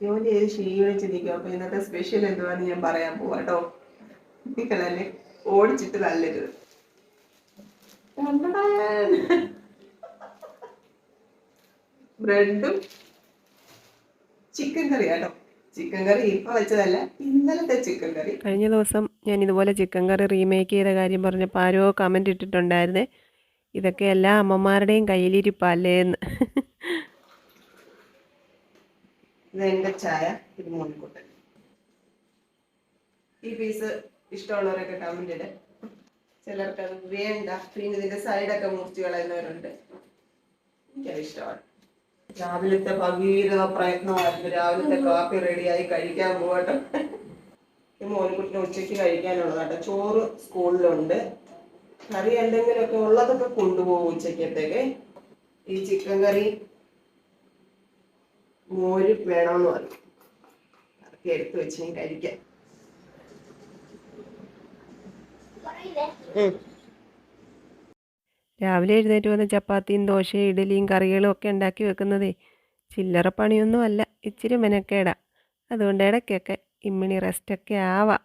ജോലി ചെയ്ത് ക്ഷീണിച്ചിരിക്കും. അപ്പോൾ ഇന്നത്തെ സ്പെഷ്യൽ എന്തുവാന്ന് ഞാൻ പറയാൻ പോവാ കേട്ടോ. നിങ്ങളല്ലേ ഓടിച്ചിട്ട് തല്ലരുത്. ബ്രെഡും ചിക്കൻ കറി കേട്ടോ. ചിക്കൻ കറി ഇപ്പം വെച്ചതല്ല, ഇന്നലത്തെ ചിക്കൻ കറി. കഴിഞ്ഞ ദിവസം ഞാൻ ഇതുപോലെ ചിക്കൻ കറി റീമേക്ക് ചെയ്ത കാര്യം പറഞ്ഞപ്പോൾ ആരോ കമൻറ്റ് ഇട്ടിട്ടുണ്ടായിരുന്നേ, ഇതൊക്കെ എല്ലാ അമ്മമാരുടെയും കയ്യിലിരിപ്പല്ലേ എന്ന്. ഇതെൻ്റെ ചായ, ഇത് മോനിക്കുട്ടൻ. ഈ പീസ് ഇഷ്ടമുള്ളവരൊക്കെ കമന്റ് ഇടേ. ചിലർക്ക് അത് വേണ്ട, പിന്നെ ഇതിന്റെ സൈഡൊക്കെ മുറിച്ച് കളയുന്നവരുണ്ട്. എനിക്കത് ഇഷ്ടമാണ്. രാവിലത്തെ ഭഗീരഥ പ്രയത്നമായിരുന്നു. രാവിലത്തെ കാപ്പി റെഡിയായി കഴിക്കാൻ പോകട്ടെ. മോനിക്കുട്ടിന് ഉച്ചയ്ക്ക് കഴിക്കാനുള്ളതാട്ടോ. ചോറ് സ്കൂളിലുണ്ട്, കറി എന്തെങ്കിലുമൊക്കെ ഉള്ളതൊക്കെ കൊണ്ടുപോകും ഉച്ചക്കത്തേക്ക്. ഈ ചിക്കൻ കറി മോര് വേണമെന്ന് പറയും, അതൊക്കെ എടുത്ത് വെച്ച് ഞാൻ കഴിക്കാം. രാവിലെ എഴുന്നേറ്റ് വന്ന് ചപ്പാത്തിയും ദോശയും ഇഡലിയും കറികളും ഒക്കെ ഉണ്ടാക്കി വെക്കുന്നതേ ചില്ലറ പണിയൊന്നും അല്ല, ഇച്ചിരി മെനക്കേടാ. അതുകൊണ്ട് ഇടയ്ക്കൊക്കെ ഇമ്മിണി റെസ്റ്റൊക്കെ ആവാം.